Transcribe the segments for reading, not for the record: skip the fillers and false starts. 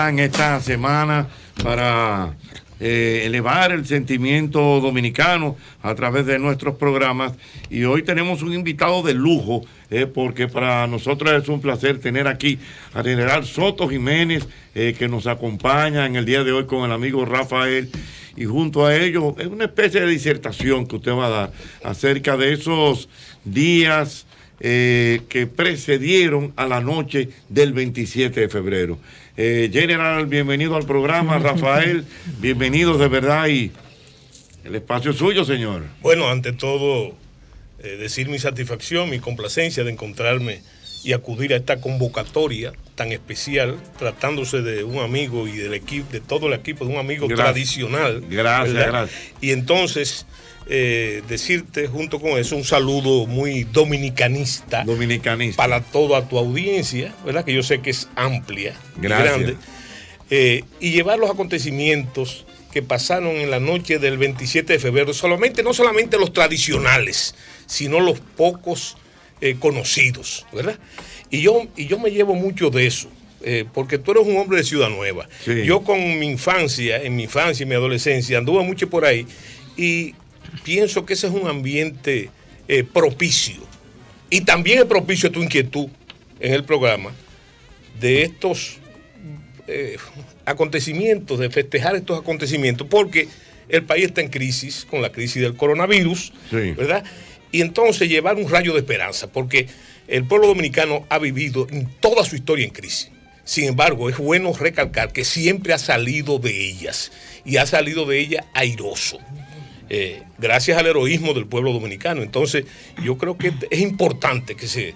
En esta semana para elevar el sentimiento dominicano a través de nuestros programas, y hoy tenemos un invitado de lujo, porque para nosotros es un placer tener aquí al general Soto Jiménez, que nos acompaña en el día de hoy con el amigo Rafael, y junto a ellos es una especie de disertación que usted va a dar acerca de esos días que precedieron a la noche del 27 de febrero. General, bienvenido al programa. Rafael, bienvenido de verdad, y el espacio es suyo, señor. Bueno, ante todo, decir mi satisfacción, mi complacencia de encontrarme y acudir a esta convocatoria tan especial, tratándose de un amigo y del equipo, de todo el equipo, de un amigo tradicional. Gracias. Y entonces, decirte junto con eso un saludo muy dominicanista para toda tu audiencia, ¿verdad? Que yo sé que es amplia y grande, y llevar los acontecimientos que pasaron en la noche del 27 de febrero, no solamente los tradicionales, sino los pocos conocidos, ¿verdad? Y yo me llevo mucho de eso, porque tú eres un hombre de Ciudad Nueva. Sí. Yo en mi infancia y mi adolescencia, anduve mucho por ahí, y pienso que ese es un ambiente propicio. Y también es propicio tu inquietud en el programa de estos acontecimientos, de festejar estos acontecimientos, porque el país está en crisis, con la crisis del coronavirus, sí, ¿verdad? Y entonces llevar un rayo de esperanza, porque el pueblo dominicano ha vivido en toda su historia en crisis. Sin embargo, es bueno recalcar que siempre ha salido de ellas, y ha salido de ellas airoso. Gracias al heroísmo del pueblo dominicano. Entonces, yo creo que es importante que se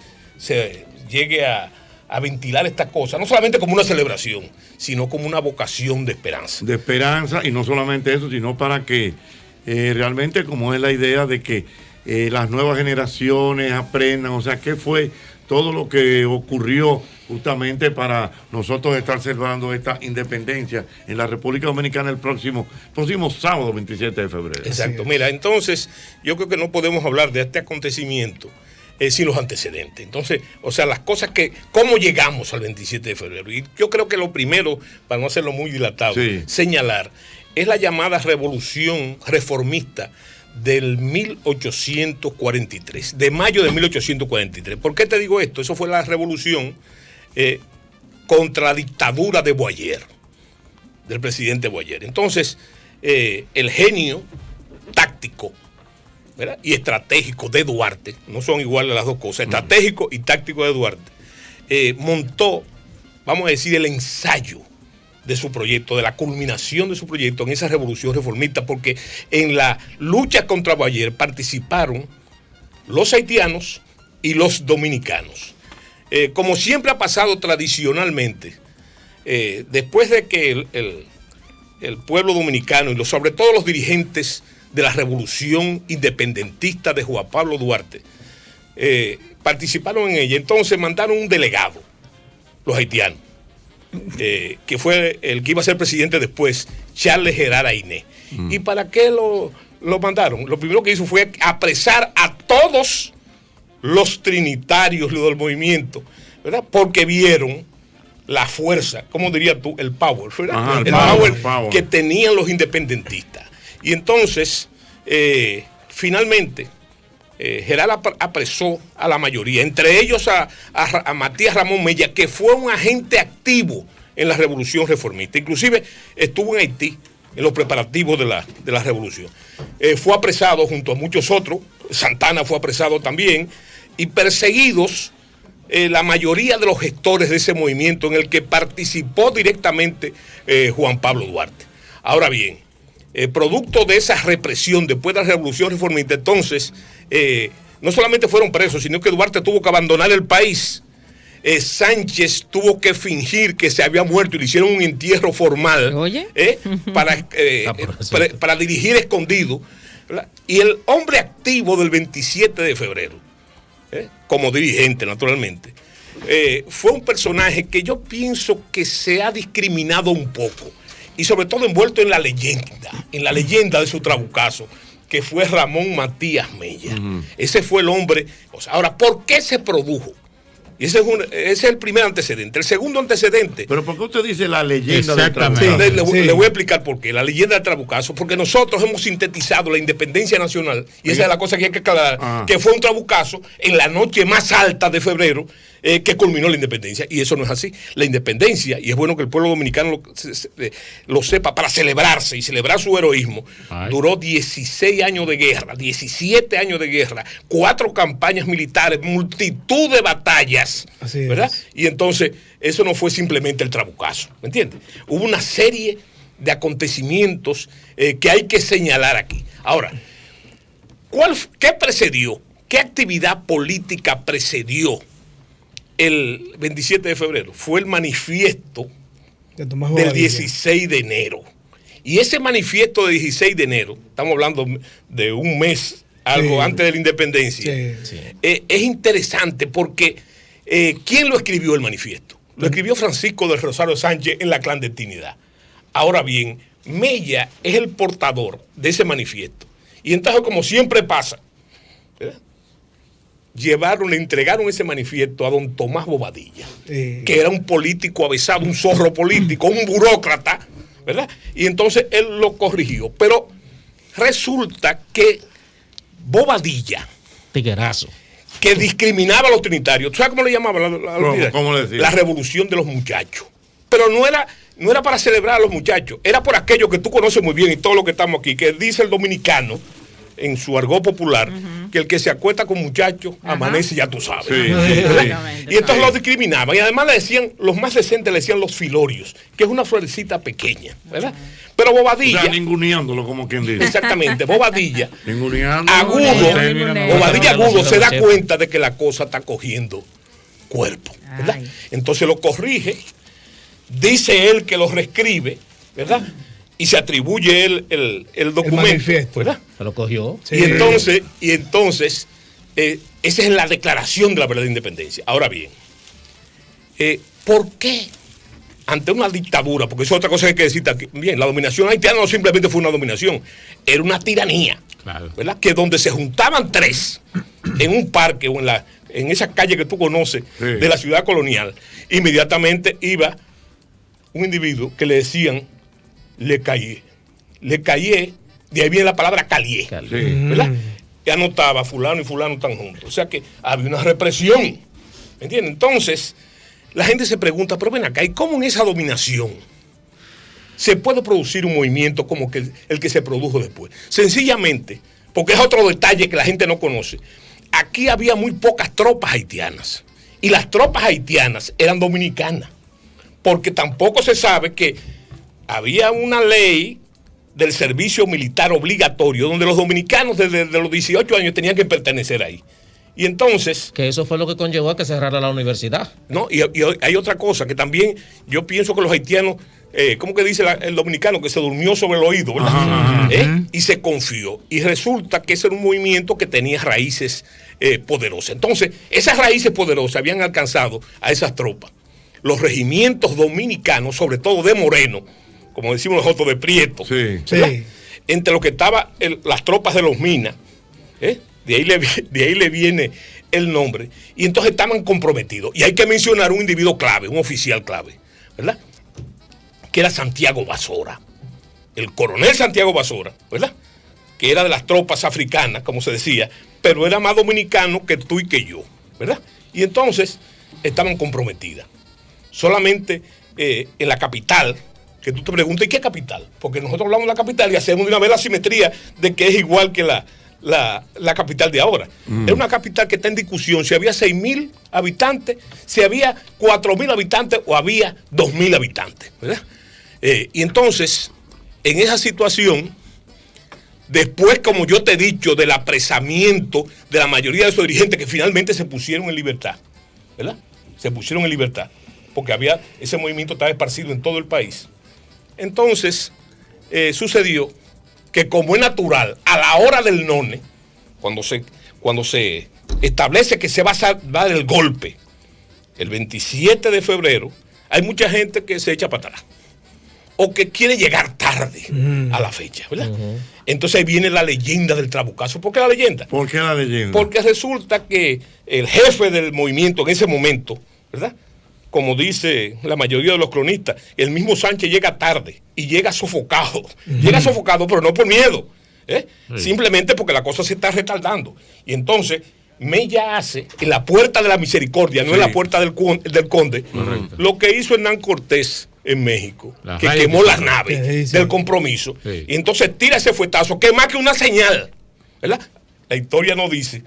llegue a ventilar esta cosa, no solamente como una celebración, sino como una vocación de esperanza. De esperanza, y no solamente eso, sino para que realmente, como es la idea de que las nuevas generaciones aprendan, o sea, qué fue todo lo que ocurrió justamente para nosotros estar celebrando esta independencia en la República Dominicana el próximo sábado 27 de febrero. Exacto. Mira, entonces yo creo que no podemos hablar de este acontecimiento sin los antecedentes. Entonces, o sea, las cosas cómo llegamos al 27 de febrero. Y yo creo que lo primero, para no hacerlo muy dilatado, señalar, es la llamada revolución reformista del 1843, de mayo de 1843. ¿Por qué te digo esto? Eso fue la revolución contra la dictadura de Boyer, del presidente Boyer. Entonces, el genio táctico, ¿verdad?, y estratégico de Duarte, no son iguales las dos cosas, estratégico y táctico de Duarte, montó, vamos a decir, el ensayo de su proyecto, de la culminación de su proyecto en esa revolución reformista, porque en la lucha contra Boyer participaron los haitianos y los dominicanos. Como siempre ha pasado tradicionalmente, después de que el pueblo dominicano y sobre todo los dirigentes de la revolución independentista de Juan Pablo Duarte participaron en ella, entonces mandaron un delegado, los haitianos, que fue el que iba a ser presidente después, Charles Gerard Ayné. ¿Y para qué lo mandaron? Lo primero que hizo fue apresar a todos los trinitarios del movimiento, ¿verdad? Porque vieron la fuerza, ¿cómo dirías tú? El power, ¿verdad? Ajá, el power que tenían los independentistas. Y entonces, finalmente, Gerard apresó a la mayoría, entre ellos a Matías Ramón Mella, que fue un agente activo en la revolución reformista. Inclusive estuvo en Haití en los preparativos de la revolución. Fue apresado junto a muchos otros, Santana fue apresado también, y perseguidos la mayoría de los gestores de ese movimiento en el que participó directamente Juan Pablo Duarte. Ahora bien, producto de esa represión después de la revolución reformista, entonces no solamente fueron presos, sino que Duarte tuvo que abandonar el país. Sánchez tuvo que fingir que se había muerto y le hicieron un entierro formal para dirigir escondido, ¿verdad? Y el hombre activo del 27 de febrero, como dirigente naturalmente, fue un personaje que yo pienso que se ha discriminado un poco, y sobre todo envuelto en la leyenda de su trabucazo, que fue Ramón Matías Mella. Ese fue el hombre. O sea, ahora, ¿por qué se produjo Y ese es el primer antecedente. El segundo antecedente. Pero ¿por qué usted dice la leyenda del Trabucazo? Le voy a explicar por qué. La leyenda del Trabucazo, porque nosotros hemos sintetizado la independencia nacional, y esa es la cosa que hay que aclarar, que fue un trabucazo en la noche más alta de febrero que culminó la independencia. Y eso no es así. La independencia, y es bueno que el pueblo dominicano lo sepa, para celebrarse y celebrar su heroísmo, duró 16 años de guerra, 17 años de guerra, 4 campañas militares, multitud de batallas, ¿verdad? Y entonces, eso no fue simplemente el trabucazo, ¿me entiendes? Hubo una serie de acontecimientos que hay que señalar aquí. Ahora, ¿qué precedió? ¿Qué actividad política precedió el 27 de febrero? Fue el manifiesto del 16 de enero. Y ese manifiesto del 16 de enero, estamos hablando de un mes, algo antes de la independencia, es interesante porque ¿quién lo escribió el manifiesto? Lo escribió Francisco del Rosario Sánchez en la clandestinidad. Ahora bien, Mella es el portador de ese manifiesto. Y entonces, como siempre pasa, ¿verdad?, le entregaron ese manifiesto a don Tomás Bobadilla, que era un político avesado, un zorro político, un burócrata, ¿verdad? Y entonces él lo corrigió. Pero resulta que Bobadilla, tiguerazo, que discriminaba a los trinitarios, ¿tú sabes cómo le llamaban? ¿Cómo le decía? La revolución de los muchachos. Pero no era para celebrar a los muchachos, era por aquello que tú conoces muy bien y todo lo que estamos aquí, que dice el dominicano en su argot popular, que el que se acuesta con muchachos amanece, ya tú sabes. Y entonces los discriminaban. Y además le decían, los más decentes le decían los filorios, que es una florecita pequeña, ¿verdad? Pero Bobadilla. O sea, ninguneándolo, como quien dice. Exactamente, Bobadilla. Bobadilla agudo se da cuenta de que la cosa está cogiendo cuerpo, ¿verdad? Entonces lo corrige, dice él que lo reescribe, ¿verdad? Y se atribuye el documento, ¿verdad? Se lo cogió. Sí. Y entonces esa es la declaración de la verdadera independencia. Ahora bien, ¿por qué ante una dictadura? Porque eso es otra cosa que hay que decir aquí. Bien, la dominación haitiana no simplemente fue una dominación, era una tiranía, ¿verdad? Que donde se juntaban 3 en un parque o en esa calle que tú conoces de la ciudad colonial, inmediatamente iba un individuo que le decían le callé, de ahí viene la palabra calié, ¿verdad? Y anotaba fulano y fulano están juntos. O sea que había una represión, ¿me entiendes? Entonces, la gente se pregunta, pero ven acá, ¿y cómo en esa dominación se puede producir un movimiento como que el que se produjo después? Sencillamente, porque es otro detalle que la gente no conoce. Aquí había muy pocas tropas haitianas, y las tropas haitianas eran dominicanas, porque tampoco se sabe que había una ley del servicio militar obligatorio donde los dominicanos desde los 18 años tenían que pertenecer ahí. Y entonces... Que eso fue lo que conllevó a que cerrara la universidad. No, y hay otra cosa, que también yo pienso que los haitianos, ¿cómo que dice el dominicano? Que se durmió sobre el oído, ¿verdad? Y se confió. Y resulta que ese era un movimiento que tenía raíces poderosas. Entonces, esas raíces poderosas habían alcanzado a esas tropas. Los regimientos dominicanos, sobre todo de Moreno, como decimos nosotros, de Prieto, entre lo que estaban las tropas de los Minas, de ahí le viene el nombre, y entonces estaban comprometidos. Y hay que mencionar un individuo clave, un oficial clave, ¿verdad? Que era Santiago Basora, el coronel Santiago Basora, ¿verdad? Que era de las tropas africanas, como se decía, pero era más dominicano que tú y que yo, ¿verdad? Y entonces estaban comprometidas. Solamente en la capital, que tú te preguntas, ¿y qué capital? Porque nosotros hablamos de la capital y hacemos de una vez la simetría de que es igual que la capital de ahora. Es una capital que está en discusión si había 6.000 habitantes, si había 4.000 habitantes o había 2.000 habitantes, ¿verdad? Y entonces, en esa situación, después, como yo te he dicho, del apresamiento de la mayoría de esos dirigentes que finalmente se pusieron en libertad, ¿verdad? Se pusieron en libertad, porque ese movimiento estaba esparcido en todo el país. Entonces, sucedió que, como es natural, a la hora del none, cuando se establece que se va a dar el golpe, el 27 de febrero, hay mucha gente que se echa para atrás. o que quiere llegar tarde a la fecha, ¿verdad? Entonces ahí viene la leyenda del Trabucazo. ¿Por qué la leyenda? ¿Por qué la leyenda? Porque resulta que el jefe del movimiento en ese momento, ¿verdad?, como dice la mayoría de los cronistas, el mismo Sánchez llega tarde y llega sofocado. Llega sofocado, pero no por miedo, simplemente porque la cosa se está retardando. Y entonces Mella hace en la Puerta de la Misericordia, no en la Puerta del Conde, lo que hizo Hernán Cortés en México, que quemó las naves del Compromiso. Y entonces tira ese fuetazo, que es más que una señal, ¿verdad? La historia nos dice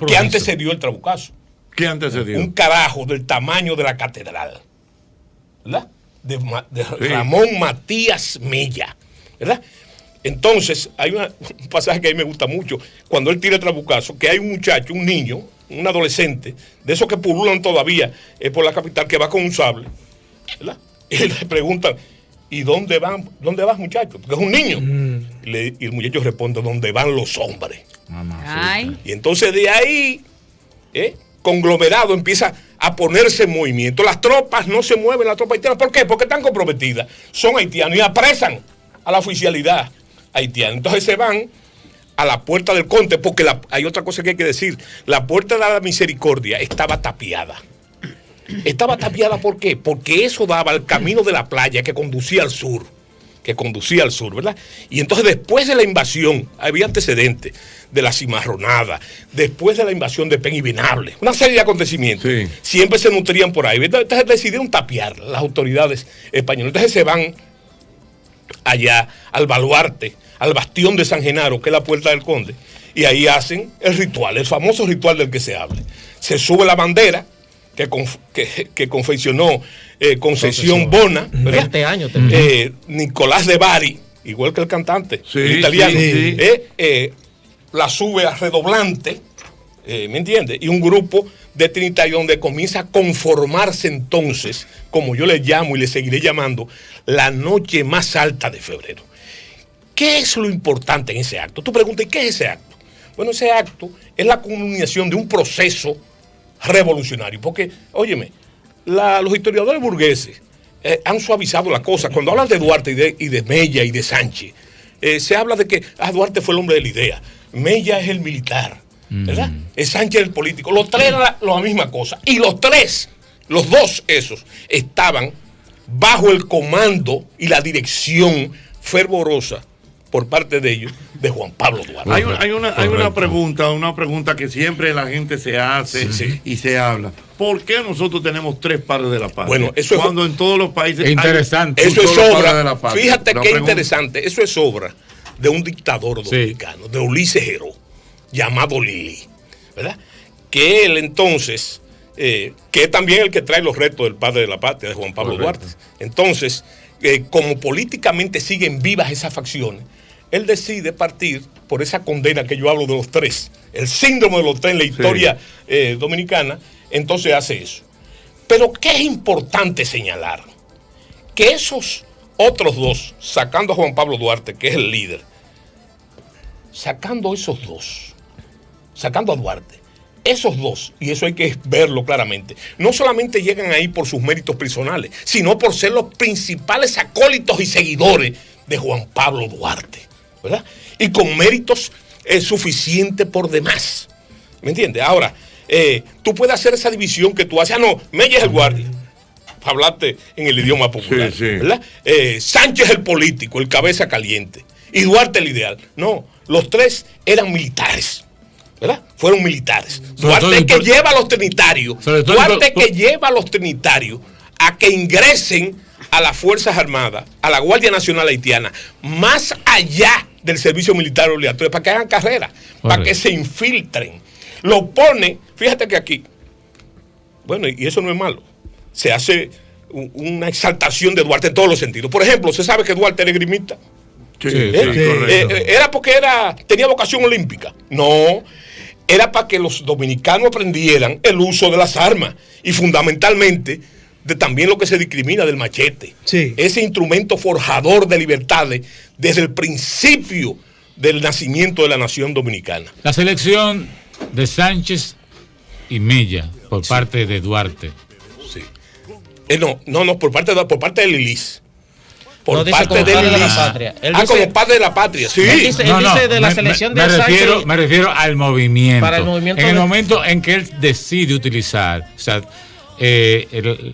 que antecedió el Trabucazo. ¿Qué antecedió? Un carajo del tamaño de la catedral, ¿verdad? De Ramón Matías Mella, ¿verdad? Entonces, hay un pasaje que a mí me gusta mucho, cuando él tira el Trabucazo, que hay un muchacho, un niño, un adolescente, de esos que pululan todavía por la capital, que va con un sable, ¿verdad? Y le preguntan, ¿y dónde vas, muchacho? Porque es un niño. Y el muchacho responde, ¿dónde van los hombres? Y entonces de ahí, conglomerado empieza a ponerse en movimiento. Las tropas no se mueven, las tropas haitianas. ¿Por qué? Porque están comprometidas. Son haitianos y apresan a la oficialidad haitiana. Entonces se van a la Puerta del Conde, porque hay otra cosa que hay que decir. La Puerta de la Misericordia estaba tapiada. Estaba tapiada, ¿por qué? Porque eso daba al camino de la playa que conducía al sur. ¿Verdad? Y entonces después de la invasión, había antecedentes de la cimarronada, después de la invasión de Peñibinable, una serie de acontecimientos, siempre se nutrían por ahí. Entonces decidieron tapiar las autoridades españolas. Entonces se van allá al baluarte, al bastión de San Genaro, que es la Puerta del Conde, y ahí hacen el ritual, el famoso ritual del que se habla. Se sube la bandera que confeccionó Concesión Bona, ¿verdad? 20 años Nicolás de Bari, igual que el cantante, el italiano, la sube a redoblante, ¿me entiendes? Y un grupo de Trinitario donde comienza a conformarse entonces, como yo le llamo y le seguiré llamando, la noche más alta de febrero. ¿Qué es lo importante en ese acto? Tú preguntas, ¿y qué es ese acto? Bueno, ese acto es la culminación de un proceso revolucionario, porque, óyeme, los historiadores burgueses han suavizado la cosa. Cuando hablan de Duarte y de Mella y de Sánchez, se habla de que Duarte fue el hombre de la idea, Mella es el militar, ¿verdad? Sánchez el político. Los tres eran la misma cosa. Y los dos esos, estaban bajo el comando y la dirección fervorosa por parte de ellos, de Juan Pablo Duarte. Hay una pregunta que siempre la gente se hace y se habla. ¿Por qué nosotros tenemos 3 padres de la patria? Bueno, eso es cuando en todos los países es interesante. Eso es obra. Fíjate qué interesante. Eso es obra de un dictador dominicano, de Ulises Heró, llamado Lili, ¿verdad? Que él entonces, que es también el que trae los retos del padre de la patria, de Juan Pablo Duarte. Entonces, como políticamente siguen vivas esas facciones, él decide partir por esa condena que yo hablo de los 3, el síndrome de los 3 en la historia dominicana. Entonces hace eso. Pero ¿qué es importante señalar? Que esos otros 2, sacando a Juan Pablo Duarte, que es el líder, sacando a Duarte, esos 2, y eso hay que verlo claramente, no solamente llegan ahí por sus méritos personales, sino por ser los principales acólitos y seguidores de Juan Pablo Duarte, ¿verdad? Y con méritos suficientes por demás. ¿Me entiendes? Ahora, tú puedes hacer esa división que tú haces. No, Mella es el guardia. Hablaste en el idioma popular, ¿verdad? Sánchez es el político, el cabeza caliente. Y Duarte el ideal. No, los 3 eran militares, ¿verdad? Fueron militares. Duarte que lleva a los trinitarios. Duarte que lleva a los trinitarios a que ingresen a las Fuerzas Armadas, a la Guardia Nacional Haitiana, más allá del servicio militar obligatorio, para que hagan carrera, para que se infiltren. Lo pone, fíjate que aquí, bueno, y eso no es malo, se hace una exaltación de Duarte en todos los sentidos. Por ejemplo, se sabe que Duarte era esgrimista. ¿Era porque tenía vocación olímpica? No, era para que los dominicanos aprendieran el uso de las armas y fundamentalmente de también lo que se discrimina del machete. Ese instrumento forjador de libertades desde el principio del nacimiento de la nación dominicana. La selección de Sánchez y Mella por parte de Duarte. No, por parte de Lilis. por No dice parte como del padre de la ILIS. patria. Él Como dice- padre de la patria, sí. Él dice de la selección de Sánchez. Me refiero al movimiento. Para el movimiento en el de- momento en que él decide utilizar, o sea,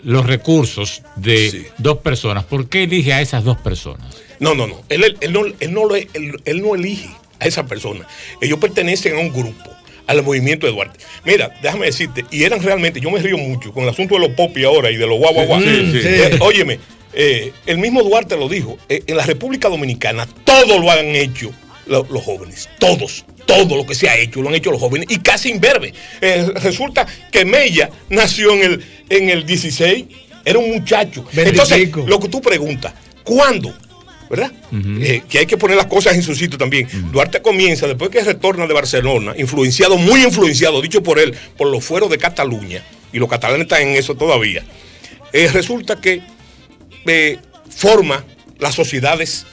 los recursos de Sí. dos personas, ¿por qué elige a esas dos personas? No. Él no elige a esa persona. Ellos pertenecen a un grupo, al movimiento de Duarte. Mira, déjame decirte, y eran realmente, yo me río mucho con el asunto de los popis ahora y de los guau. Sí. Óyeme, el mismo Duarte lo dijo, en la República Dominicana todo lo han hecho los jóvenes, todo lo que se ha hecho, lo han hecho los jóvenes y casi imberbe. Resulta que Mella nació en el 16, era un muchacho. Entonces, lo que tú preguntas, ¿cuándo? ¿Verdad? Que hay que poner las cosas en su sitio también. Duarte comienza, después que retorna de Barcelona, muy influenciado, dicho por él, por los fueros de Cataluña, y los catalanes están en eso todavía. Resulta que forma las sociedades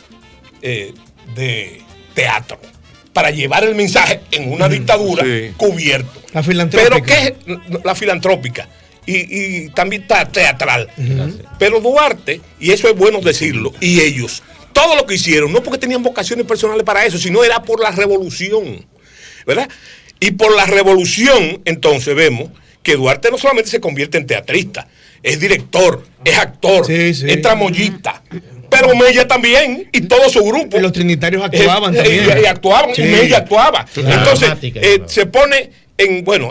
de teatro para llevar el mensaje en una dictadura cubierto. La filantrópica. Pero ¿qué es la filantrópica? Y también teatral. Pero Duarte, y eso es bueno decirlo, y ellos, todo lo que hicieron, no porque tenían vocaciones personales para eso, sino era por la revolución, ¿verdad? Y por la revolución, entonces vemos que Duarte no solamente se convierte en teatrista, es director, es actor, es tramoyista. Pero Mella también, y todo su grupo. Y los trinitarios actuaban también. Y actuaban, y Mella actuaba. Claro. Entonces, se pone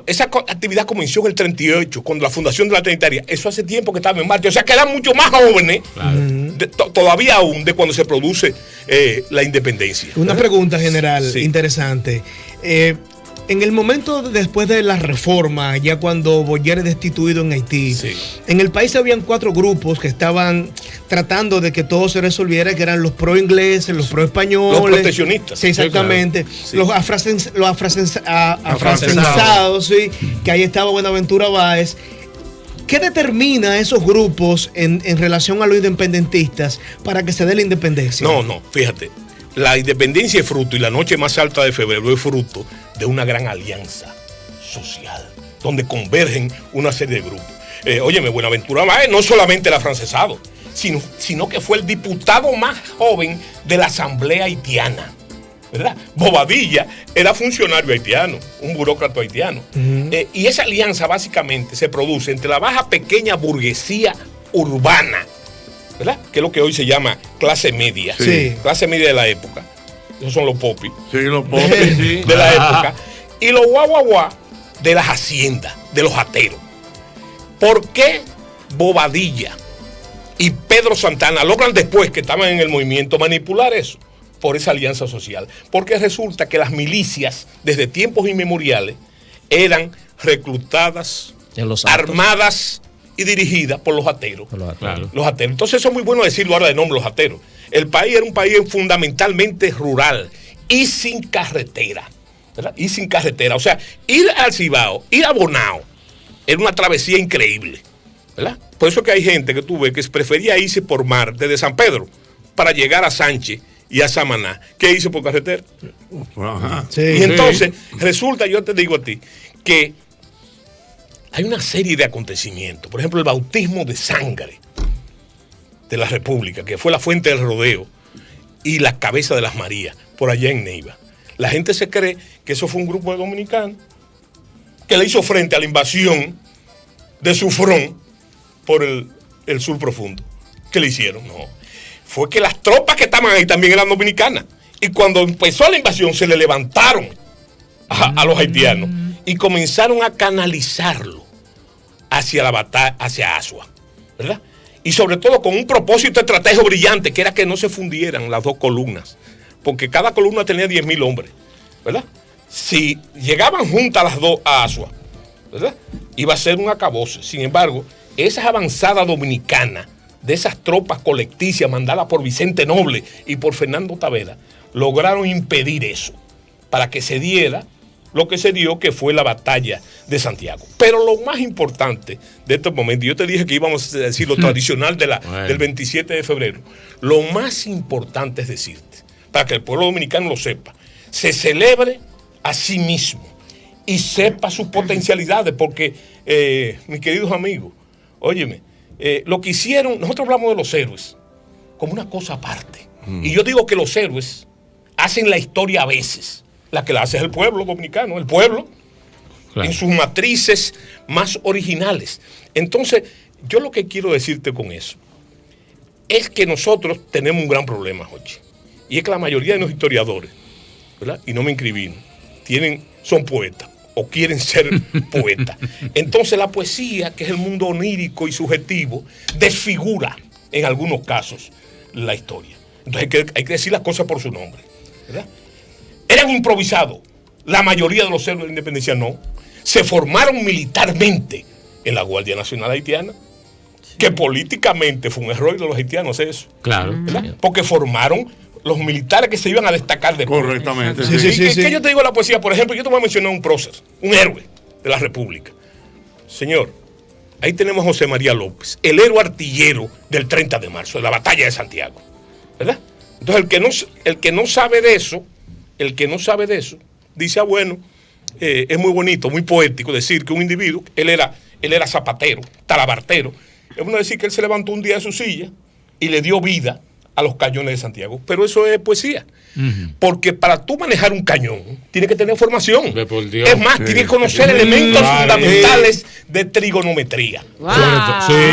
esa actividad comenzó en el 38, cuando la fundación de la Trinitaria. Eso hace tiempo que estaba en marcha. O sea, que eran mucho más jóvenes, todavía aún, de cuando se produce la independencia. Una pregunta general interesante. En el momento después de la reforma, ya cuando Boyer es destituido en Haití, en el país habían 4 grupos que estaban tratando de que todo se resolviera, que eran los pro ingleses, los pro españoles. Los proteccionistas. Sí, exactamente. Sí. Los afrancesados, sí, que ahí estaba Buenaventura Báez. ¿Qué determina a esos grupos en relación a los independentistas para que se dé la independencia? No, fíjate. La independencia es fruto, y la noche más alta de febrero es fruto de una gran alianza social, donde convergen una serie de grupos. Óyeme, Buenaventura Báez no solamente el afrancesado, sino que fue el diputado más joven de la Asamblea Haitiana, ¿verdad? Bobadilla era funcionario haitiano, un burócrata haitiano. Y esa alianza básicamente se produce entre la baja pequeña burguesía urbana, ¿verdad? Que es lo que hoy se llama clase media. Sí. Clase media de la época. Esos son los popis. Sí, los popis, sí. De la época. Y los guaguaguá de las haciendas, de los ateros. ¿Por qué Bobadilla y Pedro Santana logran, después que estaban en el movimiento, manipular eso? Por esa alianza social. Porque resulta que las milicias, desde tiempos inmemoriales, eran reclutadas, armadas y dirigidas por los ateros. Claro. Los ateros. Entonces eso es muy bueno decirlo ahora de nombre, los ateros. El país era un país fundamentalmente rural y sin carretera, ¿verdad? Y sin carretera. O sea, ir al Cibao, ir a Bonao, era una travesía increíble, ¿verdad? Por eso que hay gente que tú ves que prefería irse por mar desde San Pedro para llegar a Sánchez y a Samaná. ¿Qué hizo por carretera? Ajá. Sí. Y entonces, resulta, yo te digo a ti, que hay una serie de acontecimientos. Por ejemplo, el bautismo de sangre de la República, que fue la fuente del rodeo, y la cabeza de las Marías, por allá en Neiva. La gente se cree que eso fue un grupo de dominicanos que le hizo frente a la invasión de Sufrón por el sur profundo. ¿Qué le hicieron? No. Fue que las tropas que estaban ahí también eran dominicanas. Y cuando empezó la invasión, se le levantaron a los haitianos y comenzaron a canalizarlo hacia la batalla, hacia Asua, ¿verdad? Y sobre todo con un propósito estratégico brillante, que era que no se fundieran las dos columnas, porque cada columna tenía 10,000 hombres, ¿verdad? Si llegaban juntas las dos a Asua, ¿verdad? Iba a ser un acabose. Sin embargo, esas avanzadas dominicanas, de esas tropas colecticias mandadas por Vicente Noble y por Fernando Tavera, lograron impedir eso, para que se diera lo que se dio, que fue la batalla de Santiago. Pero lo más importante de estos momentos, yo te dije que íbamos a decir lo tradicional del 27 de febrero, lo más importante es decirte, para que el pueblo dominicano lo sepa, se celebre a sí mismo y sepa sus potencialidades, porque, mis queridos amigos, óyeme, lo que hicieron, nosotros hablamos de los héroes, como una cosa aparte. Y yo digo que los héroes hacen la historia a veces. La que la hace es el pueblo dominicano, el pueblo, claro, en sus matrices más originales. Entonces, yo lo que quiero decirte con eso es que nosotros tenemos un gran problema, Jochi. Y es que la mayoría de los historiadores, ¿verdad? Y no me inscribí, son poetas o quieren ser poetas. Entonces la poesía, que es el mundo onírico y subjetivo, desfigura en algunos casos la historia. Entonces hay que decir las cosas por su nombre, ¿verdad? Eran improvisados. La mayoría de los héroes de la independencia no. Se formaron militarmente en la Guardia Nacional Haitiana, que políticamente fue un error de los haitianos eso. Claro. ¿Verdad? Porque formaron los militares que se iban a destacar de correctamente. ¿Qué yo te digo de la poesía? Por ejemplo, yo te voy a mencionar un prócer, un héroe de la República. Señor, ahí tenemos a José María López, el héroe artillero del 30 de marzo, de la batalla de Santiago. ¿Verdad? Entonces, el que no sabe de eso, dice, bueno, es muy bonito, muy poético decir que un individuo, él era zapatero, talabartero. Es bueno decir que él se levantó un día de su silla y le dio vida a los cañones de Santiago. Pero eso es poesía. Porque para tú manejar un cañón, tienes que tener formación. Es más, tienes que conocer elementos fundamentales de trigonometría. Wow.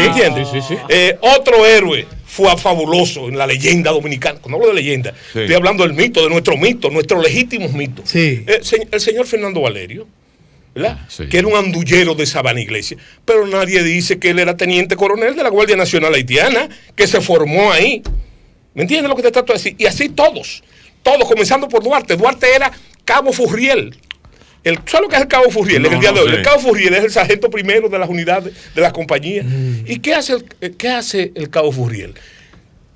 ¿Entiendes? Sí. Otro héroe fue fabuloso en la leyenda dominicana. Cuando hablo de leyenda, estoy hablando del mito, de nuestros legítimos mitos. Sí. El señor Fernando Valerio, ¿verdad? Sí. Que era un andullero de Sabana Iglesia, pero nadie dice que él era teniente coronel de la Guardia Nacional Haitiana, que se formó ahí. ¿Me entiendes lo que te trato de decir? Y así todos, comenzando por Duarte. Duarte era Cabo Furriel. ¿Sabes lo que es el Cabo Furriel en el día de hoy? El Cabo Furriel es el sargento primero de las unidades de las compañías. ¿Y qué hace el Cabo Furriel?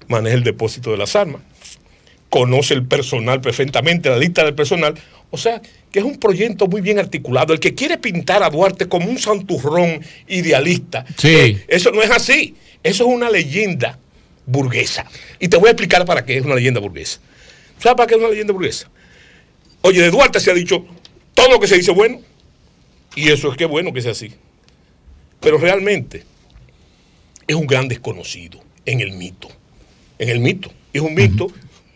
Maneja el depósito de las armas, conoce el personal perfectamente, la lista del personal. O sea, que es un proyecto muy bien articulado. El que quiere pintar a Duarte como un santurrón idealista, eso no es así. Eso es una leyenda burguesa. Y te voy a explicar para qué es una leyenda burguesa. ¿Sabes para qué es una leyenda burguesa? Oye, de Duarte se ha dicho todo lo que se dice bueno, y eso es que bueno que sea así. Pero realmente es un gran desconocido en el mito. Es un mito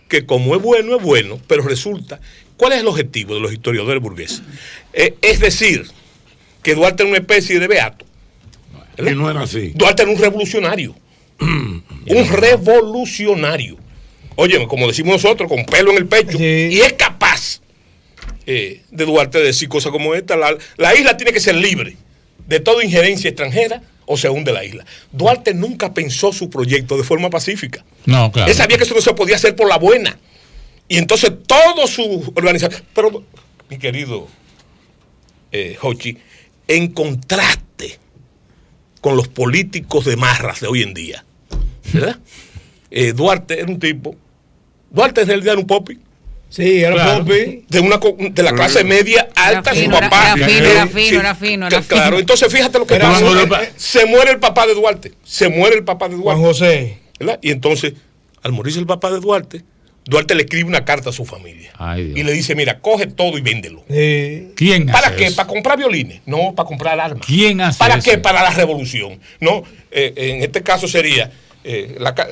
que como es bueno, pero resulta, ¿cuál es el objetivo de los historiadores burgueses? Es decir, que Duarte era una especie de beato. Que no era así. Duarte era un revolucionario. Un revolucionario. Oye, como decimos nosotros, con pelo en el pecho. Sí. Y es capaz de Duarte de decir cosas como esta. La isla tiene que ser libre de toda injerencia extranjera o se hunde la isla. Duarte nunca pensó su proyecto de forma pacífica. No, claro. Él sabía que eso no se podía hacer por la buena. Y entonces todo su organización. Pero, mi querido Jochi, en contraste con los políticos de marras de hoy en día, ¿verdad? Duarte era un tipo. Duarte en realidad era un popi. Sí, era popi. De la clase media alta, su papá. Era fino. Claro, entonces fíjate lo que pasó. Se muere el papá de Duarte. Juan José. ¿Verdad? Y entonces, al morirse el papá de Duarte, Duarte le escribe una carta a su familia. Ay, y le dice, mira, coge todo y véndelo. ¿Quién ¿Para hace qué? eso? ¿Para comprar violines? No, para comprar armas. ¿Quién hace ¿Para eso? qué? Para la revolución. No, en este caso sería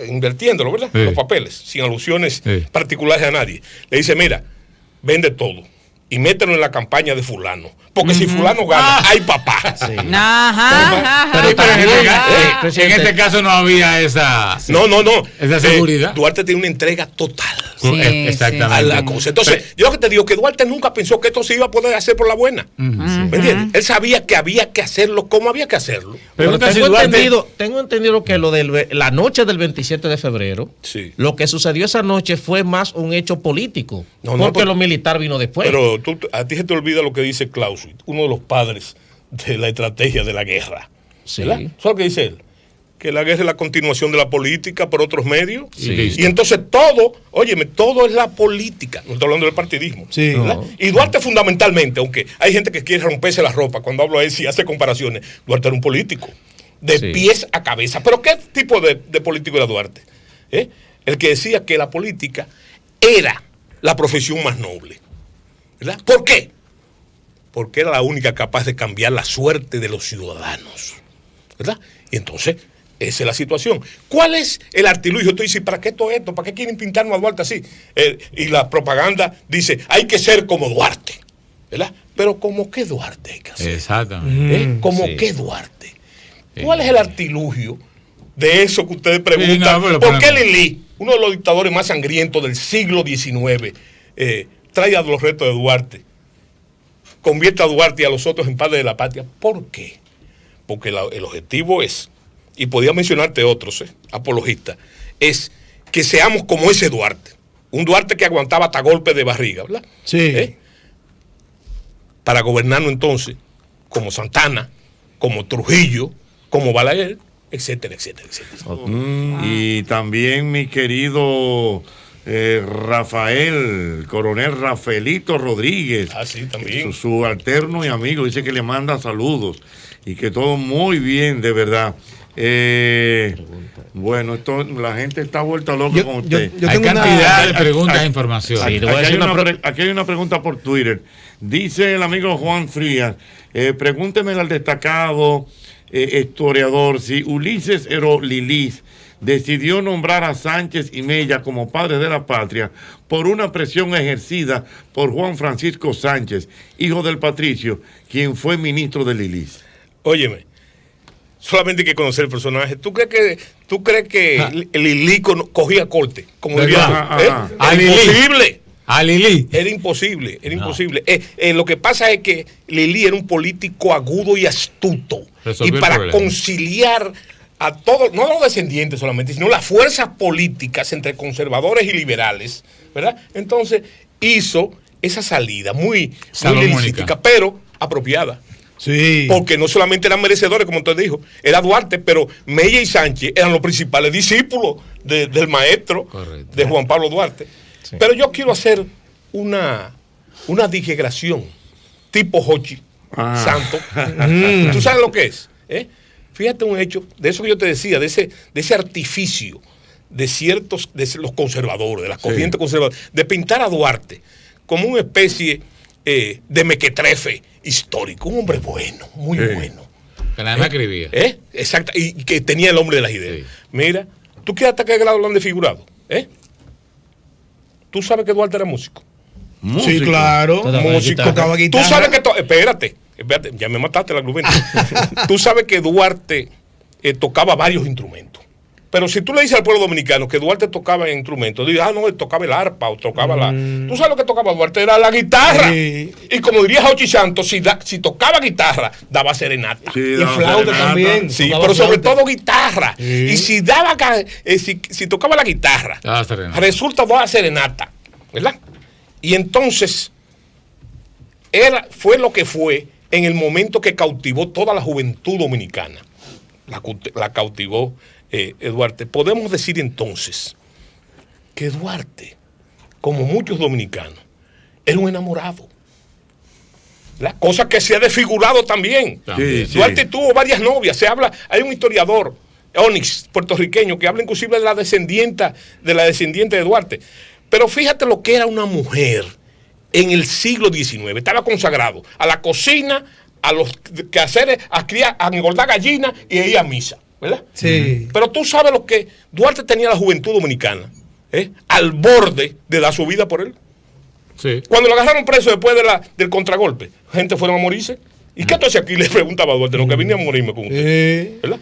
invirtiéndolo, ¿verdad? Sí. Los papeles, sin alusiones Sí. particulares a nadie. Le dice, mira, vende todo y mételo en la campaña de fulano. Porque si fulano gana, hay papá. Sí. Pero en este caso no había esa... No. Esa seguridad. Duarte tiene una entrega total. Sí, exactamente. A la cosa. Entonces, yo lo que te digo que Duarte nunca pensó que esto se iba a poder hacer por la buena. ¿Me entiendes? Él sabía que había que hacerlo como había que hacerlo. Pero tengo entendido que lo de la noche del 27 de febrero, sí, lo que sucedió esa noche fue más un hecho político. Porque lo militar vino después. Pero a ti se te olvida lo que dice Clausewitz, uno de los padres de la estrategia de la guerra. Sí. ¿Sabes lo que dice él? Que la guerra es la continuación de la política por otros medios. Sí. Y entonces todo es la política. No estoy hablando del partidismo. Sí. Y Duarte fundamentalmente, aunque hay gente que quiere romperse la ropa cuando hablo a él y hace comparaciones, Duarte era un político. De pies a cabeza. ¿Pero qué tipo de político era Duarte? El que decía que la política era la profesión más noble. ¿Verdad? ¿Por qué? Porque era la única capaz de cambiar la suerte de los ciudadanos. ¿Verdad? Y entonces Esa es la situación. ¿Cuál es el artilugio? Tú dices, ¿para qué todo esto? ¿Para qué quieren pintarnos a Duarte así? Y la propaganda dice, hay que ser como Duarte, ¿verdad? Pero ¿cómo qué Duarte hay que hacer? Exactamente. ¿Cómo qué Duarte? ¿Cuál es el artilugio de eso que ustedes preguntan? ¿Por qué Lili, uno de los dictadores más sangrientos del siglo XIX, trae a los retos de Duarte, convierte a Duarte y a los otros en padres de la patria? ¿Por qué? Porque el objetivo es, y podía mencionarte otros apologistas, es que seamos como ese Duarte, un Duarte que aguantaba hasta golpes de barriga, ¿verdad? Sí. Para gobernarnos entonces como Santana, como Trujillo, como Balaguer, etcétera, etcétera, etcétera. Y también mi querido Rafael, coronel Rafaelito Rodríguez, sí, también. Su alterno y amigo, dice que le manda saludos y que todo muy bien, de verdad. Bueno, la gente está vuelta loca con usted. Hay cantidad de preguntas e información. Aquí hay una pregunta por Twitter. Dice el amigo Juan Frías, pregúnteme al destacado historiador si Ulises Heró Lilis decidió nombrar a Sánchez y Mella como padres de la patria por una presión ejercida por Juan Francisco Sánchez, hijo del patricio, quien fue ministro de Lilis. Óyeme, solamente hay que conocer el personaje. ¿Tú crees que Lili cogía corte? Como diría, imposible. A Lili. Era imposible. Lo que pasa es que Lili era un político agudo y astuto. Y para conciliar a todos, no a los descendientes solamente, sino las fuerzas políticas entre conservadores y liberales, ¿verdad? Entonces hizo esa salida muy liricística, pero apropiada. Sí. Porque no solamente eran merecedores, como usted dijo, era Duarte, pero Mella y Sánchez eran los principales discípulos del maestro. Correcto. De Juan Pablo Duarte. Sí. Pero yo quiero hacer una digregación tipo Hochi Santo. ¿Tú sabes lo que es? Fíjate un hecho, de eso que yo te decía, de ese artificio de los conservadores, de las corrientes conservadoras, de pintar a Duarte como una especie de mequetrefe histórico, un hombre bueno, muy bueno. Que nada más escribía. Exacto, y que tenía el hombre de las ideas. Sí. Mira, ¿tú qué hasta qué grado lo han desfigurado? ¿Tú sabes que Duarte era músico? Sí, claro. Músico, tocaba guitarra. Tú sabes que espérate, ya me mataste la argumento. Tú sabes que Duarte tocaba varios instrumentos. Pero si tú le dices al pueblo dominicano que Duarte tocaba instrumentos, dices, no, él tocaba el arpa o tocaba la... Tú sabes lo que tocaba Duarte, era la guitarra. Sí. Y como diría Jochi Santos, si tocaba guitarra, daba serenata. Sí, y flauta también. Sí, pero sobre todo guitarra. Sí. Y si tocaba la guitarra, resulta daba serenata, ¿verdad? Y entonces, fue lo que fue en el momento que cautivó toda la juventud dominicana. La cautivó Duarte. Podemos decir entonces que Duarte, como muchos dominicanos, era un enamorado. La cosa que se ha desfigurado también. Sí. Duarte tuvo varias novias. Hay un historiador, Onix, puertorriqueño, que habla inclusive de la descendiente de Duarte. Pero fíjate lo que era una mujer en el siglo XIX. Estaba consagrado a la cocina, a los quehaceres, a engordar gallinas y a ir a misa, ¿verdad? Sí. Pero tú sabes lo que Duarte tenía la juventud dominicana, al borde de dar su vida por él. Sí. Cuando lo agarraron preso después del contragolpe, gente fueron a morirse. ¿Y qué entonces aquí le preguntaba a Duarte? Lo que vine a morirme con usted, ¿verdad?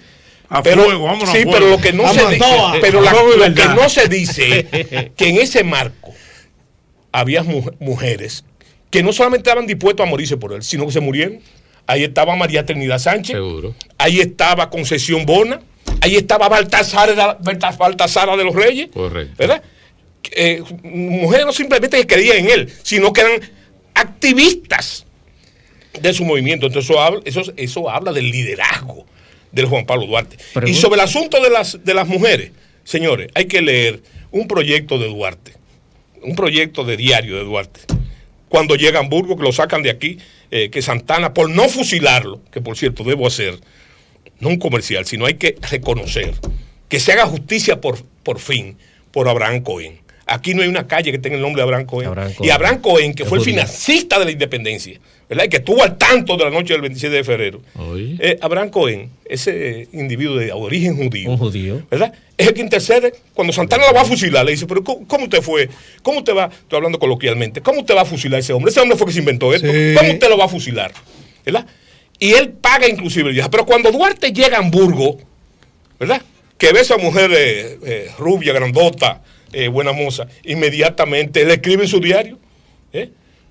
Pero lo que no se dice es que en ese marco había mujeres que no solamente estaban dispuestas a morirse por él, sino que se murieron. Ahí estaba María Trinidad Sánchez. Seguro. Ahí estaba Concesión Bona. Ahí estaba Baltasara de los Reyes. Correcto. ¿Verdad? Mujeres no simplemente que creían en él, sino que eran activistas de su movimiento. Entonces eso habla del liderazgo del Juan Pablo Duarte. Y sobre el asunto de las mujeres, señores, hay que leer un proyecto de Duarte, un proyecto de diario de Duarte. Cuando llega a Hamburgo, que lo sacan de aquí, que Santana, por no fusilarlo, que por cierto debo hacer, no un comercial, sino hay que reconocer que se haga justicia por fin por Abraham Cohen. aquí no hay una calle que tenga el nombre de Abraham Cohen. Y Cohen. Abraham Cohen, que fue el financista de la independencia, ¿verdad? Y que estuvo al tanto de la noche del 27 de febrero. Abraham Cohen, ese individuo de origen judío, un judío, ¿verdad? Es el que intercede cuando Santana la va a fusilar. Le dice, pero ¿cómo usted fue? ¿Cómo usted va? Estoy hablando coloquialmente. ¿Cómo usted va a fusilar a ese hombre? Ese hombre fue que se inventó esto. Sí. ¿Cómo usted lo va a fusilar? ¿Verdad? Y él paga inclusive. Pero cuando Duarte llega a Hamburgo, ¿verdad? Que ve a esa mujer rubia, grandota, buena moza, inmediatamente le escribe en su diario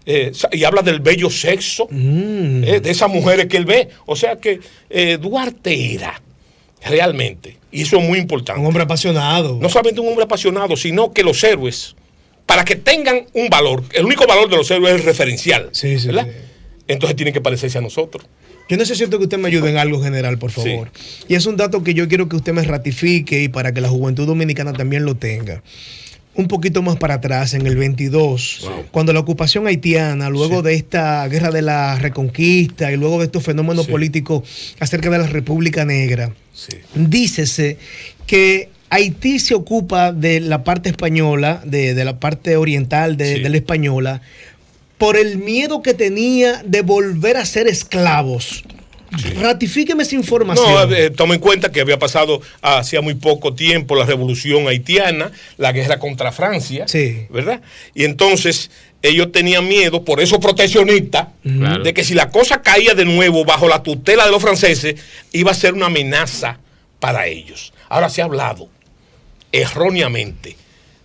y habla del bello sexo de esas mujeres que él ve. O sea que Duarte era realmente, y eso es muy importante, un hombre apasionado. No solamente un hombre apasionado, sino que los héroes, para que tengan un valor, el único valor de los héroes es el referencial, ¿verdad? Sí. Entonces tienen que parecerse a nosotros. Yo necesito que usted me ayude en algo general, por favor. Sí. Y es un dato que yo quiero que usted me ratifique y para que la juventud dominicana también lo tenga. Un poquito más para atrás, en el 22, cuando la ocupación haitiana, luego de esta guerra de la Reconquista y luego de estos fenómenos políticos acerca de la República Negra, dícese que Haití se ocupa de la parte española, de la parte oriental de la española, por el miedo que tenía de volver a ser esclavos. Ratifíqueme esa información. No, tome en cuenta que había pasado hacía muy poco tiempo la revolución haitiana, la guerra contra Francia, ¿verdad? Y entonces ellos tenían miedo, por eso proteccionistas, de que si la cosa caía de nuevo bajo la tutela de los franceses, iba a ser una amenaza para ellos. Ahora se ha hablado erróneamente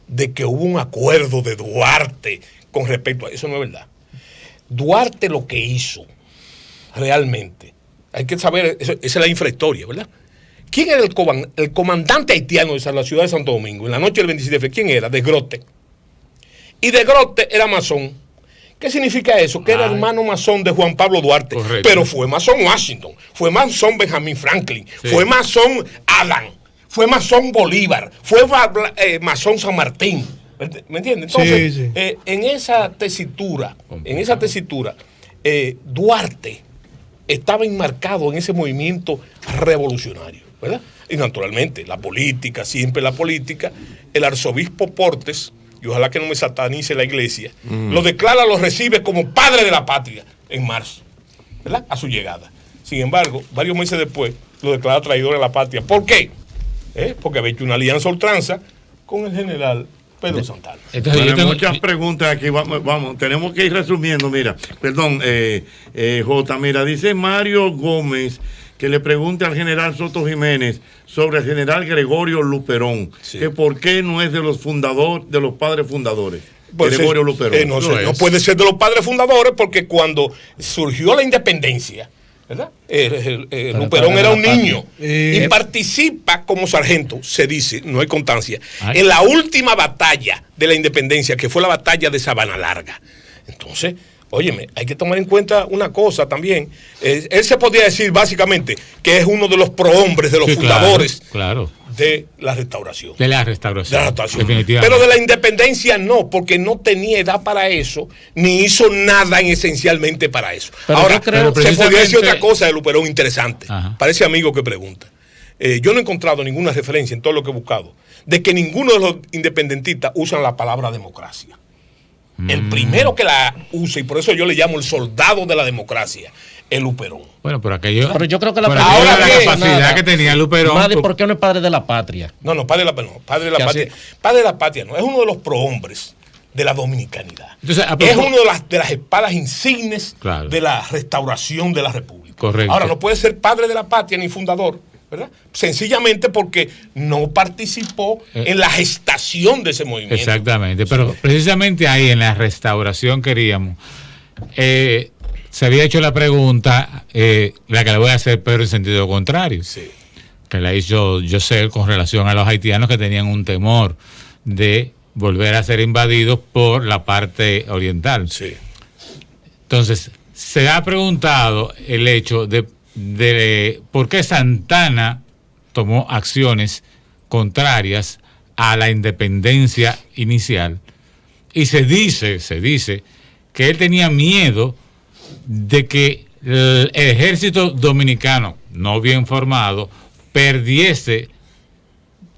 de que hubo un acuerdo de Duarte con respecto a eso. No es verdad. Duarte lo que hizo realmente, hay que saber, esa es la infrahistoria, ¿verdad? ¿Quién era el comandante haitiano de la ciudad de Santo Domingo en la noche del 27 de febrero? ¿Quién era? De Grote. Y de Grote era masón. ¿Qué significa eso? Que era hermano masón de Juan Pablo Duarte. Correcto. Pero fue masón Washington, fue masón Benjamin Franklin, fue masón Adán, fue masón Bolívar, fue masón San Martín. ¿Me entiendes? Entonces, en esa tesitura, Duarte estaba enmarcado en ese movimiento revolucionario, ¿verdad? Y naturalmente, la política, siempre la política, el arzobispo Portes, y ojalá que no me satanice la iglesia, lo declara, lo recibe como padre de la patria en marzo, ¿verdad? A su llegada. Sin embargo, varios meses después, lo declara traidor de la patria. ¿Por qué? Porque había hecho una alianza ultranza con el general Pedro Santana. Entonces, bueno, muchas preguntas aquí, vamos, tenemos que ir resumiendo. Mira, perdón, J, mira, dice Mario Gómez que le pregunte al general Soto Jiménez sobre el general Gregorio Luperón, que por qué no es de los fundadores, de los padres fundadores. Pues Gregorio Luperón. No puede ser de los padres fundadores porque cuando surgió la independencia, ¿verdad? Luperón era un niño y participa como sargento, se dice, no hay constancia, en la última batalla de la independencia, que fue la batalla de Sabana Larga. Entonces, óyeme, hay que tomar en cuenta una cosa también. Él se podría decir básicamente que es uno de los prohombres, de los fundadores de la restauración. De la restauración. Definitivamente. Pero de la independencia no, porque no tenía edad para eso, ni hizo nada esencialmente para eso. Pero ahora, se podría decir otra cosa de Luperón interesante. Para ese amigo que pregunta. Yo no he encontrado ninguna referencia en todo lo que he buscado de que ninguno de los independentistas usan la palabra democracia. El primero que la usa, y por eso yo le llamo el soldado de la democracia, es Luperón. Bueno, pero yo creo que la capacidad que tenía Luperón. Madre, ¿por qué no es padre de la patria? No, padre de la patria. Padre de la patria no, es uno de los prohombres de la dominicanidad. Entonces, es uno de las espadas insignes de la restauración de la República. Correcto. Ahora, no puede ser padre de la patria ni fundador, ¿verdad? Sencillamente porque no participó en la gestación de ese movimiento. Exactamente, pero precisamente ahí en la restauración queríamos, se había hecho la pregunta, la que le voy a hacer, pero en sentido contrario, que la hizo José con relación a los haitianos que tenían un temor de volver a ser invadidos por la parte oriental. Entonces, se ha preguntado el hecho de por qué Santana tomó acciones contrarias a la independencia inicial, y se dice que él tenía miedo de que el ejército dominicano no bien formado perdiese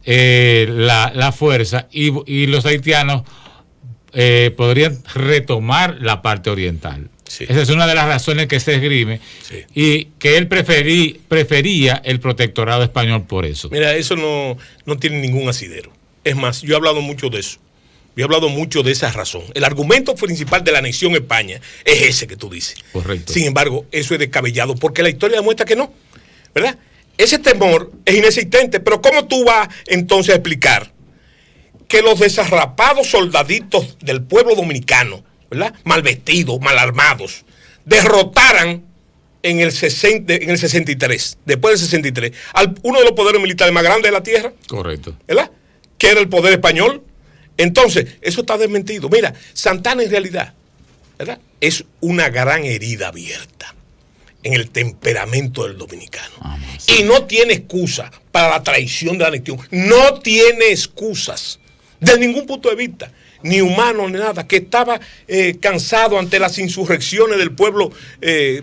la fuerza y los haitianos podrían retomar la parte oriental. Sí. Esa es una de las razones que se esgrime, sí, y que él prefería el protectorado español por eso. Mira, eso no tiene ningún asidero. Es más, yo he hablado mucho de eso. Yo he hablado mucho de esa razón. El argumento principal de la anexión a España es ese que tú dices. Correcto. Sin embargo, eso es descabellado porque la historia demuestra que no, ¿verdad? Ese temor es inexistente, pero ¿cómo tú vas entonces a explicar que los desarrapados soldaditos del pueblo dominicano, ¿verdad?, mal vestidos, mal armados, derrotaran en el 63, después del 63, uno de los poderes militares más grandes de la tierra? Correcto. ¿Verdad? Que era el poder español. Entonces, eso está desmentido. Mira, Santana en realidad, ¿verdad?, es una gran herida abierta en el temperamento del dominicano. Y no tiene excusa para la traición de la anexión. No tiene excusas de ningún punto de vista, ni humano ni nada, que estaba cansado ante las insurrecciones del pueblo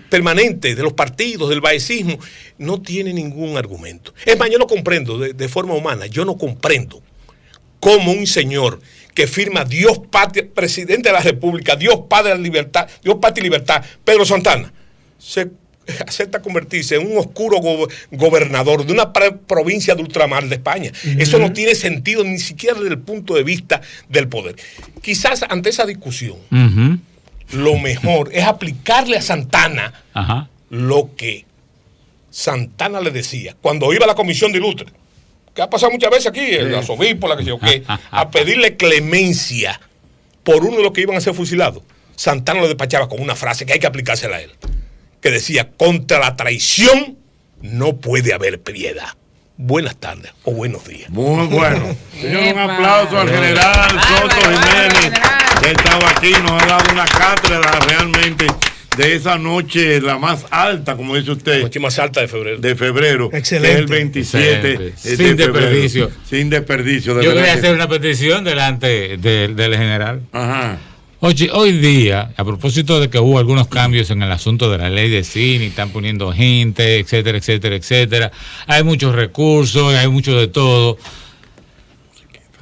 permanente, de los partidos, del baecismo. No tiene ningún argumento. Es más, yo no comprendo de forma humana, yo no comprendo cómo un señor que firma Dios, patria, presidente de la República, Dios, padre de la libertad, Dios, patria y libertad, Pedro Santana, se acepta convertirse en un oscuro gobernador de una provincia de ultramar de España. Eso no tiene sentido ni siquiera desde el punto de vista del poder. Quizás ante esa discusión, lo mejor es aplicarle a Santana lo que Santana le decía cuando iba a la comisión de ilustre, que ha pasado muchas veces aquí, el arzobispo, la que yo qué, a pedirle clemencia por uno de los que iban a ser fusilados. Santana lo despachaba con una frase que hay que aplicársela a él, que decía: contra la traición no puede haber piedad. Buenas tardes o buenos días. Muy bueno. Señor, un aplauso al general Soto Jiménez, que estaba aquí, nos ha dado una cátedra realmente de esa noche, la más alta, como dice usted. La noche más alta de febrero. De febrero. Excelente. Que es el 27. Sin desperdicio. Sin desperdicio. Yo quería hacer una petición delante del general. Ajá. Oye, hoy día, a propósito de que hubo algunos cambios en el asunto de la ley de cine, están poniendo gente, etcétera, etcétera, etcétera, hay muchos recursos, hay mucho de todo.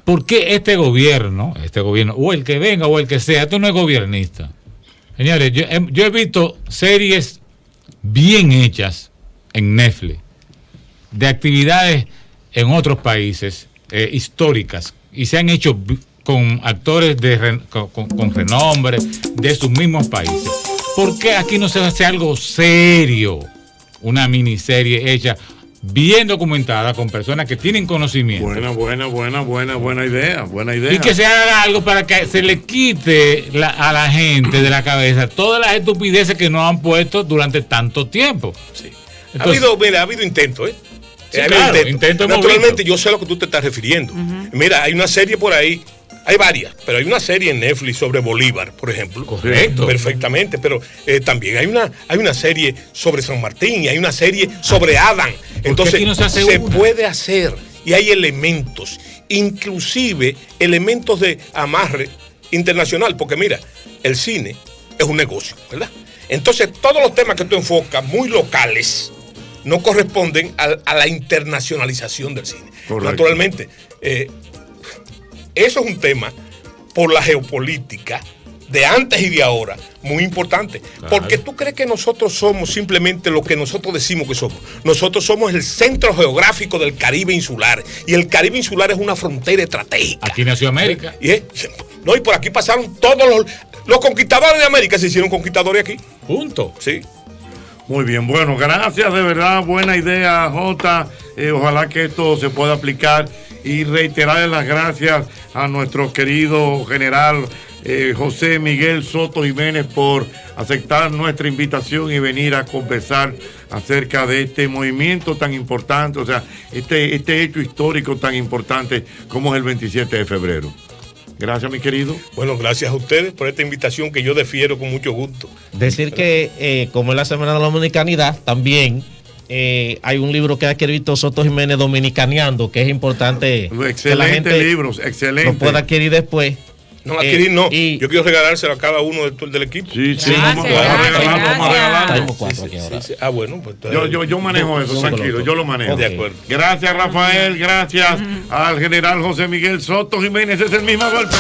¿Por qué este gobierno, o el que venga o el que sea, esto no es gobiernista? Señores, yo he visto series bien hechas en Netflix, de actividades en otros países históricas, y se han hecho con actores con renombre de sus mismos países. ¿Por qué aquí no se hace algo serio? Una miniserie hecha, bien documentada, con personas que tienen conocimiento. Buena idea. Y que se haga algo para que se le quite a la gente de la cabeza todas las estupideces que nos han puesto durante tanto tiempo. Sí. Entonces, ha habido intentos, ¿eh? Sí, claro, intento naturalmente, yo sé a lo que tú te estás refiriendo. Mira, hay una serie por ahí. Hay varias, pero hay una serie en Netflix sobre Bolívar, por ejemplo. Correcto. Perfectamente, pero también hay una serie sobre San Martín y hay una serie sobre Adán. Entonces, aquí no se puede hacer y hay elementos, inclusive elementos de amarre internacional, porque mira, el cine es un negocio, ¿verdad? Entonces, todos los temas que tú enfocas, muy locales, no corresponden a la internacionalización del cine. Correcto. Naturalmente, eso es un tema por la geopolítica de antes y de ahora, muy importante. Claro. Porque tú crees que nosotros somos simplemente lo que nosotros decimos que somos. Nosotros somos el centro geográfico del Caribe insular. Y el Caribe insular es una frontera estratégica. Aquí nació América. Y por aquí pasaron todos los conquistadores de América, se hicieron conquistadores aquí. Punto. Sí. Muy bien, bueno, gracias, de verdad, buena idea, Jota. Ojalá que esto se pueda aplicar y reiterarle las gracias a nuestro querido general José Miguel Soto Jiménez por aceptar nuestra invitación y venir a conversar acerca de este movimiento tan importante, o sea, este hecho histórico tan importante como es el 27 de febrero. Gracias, mi querido. Bueno, gracias a ustedes por esta invitación que yo defiero con mucho gusto. Decir que, como es la Semana de la Dominicanidad, también hay un libro que ha escrito Soto Jiménez, Dominicaneando, que es importante que la gente lo pueda adquirir después. No, adquirir no. Yo quiero regalárselo a cada uno del equipo. Sí, vamos a regalarlo. Bueno, pues yo manejo eso, tranquilo, yo lo manejo. De acuerdo. Gracias, Rafael, gracias al general José Miguel Soto Jiménez, es el mismo golpe.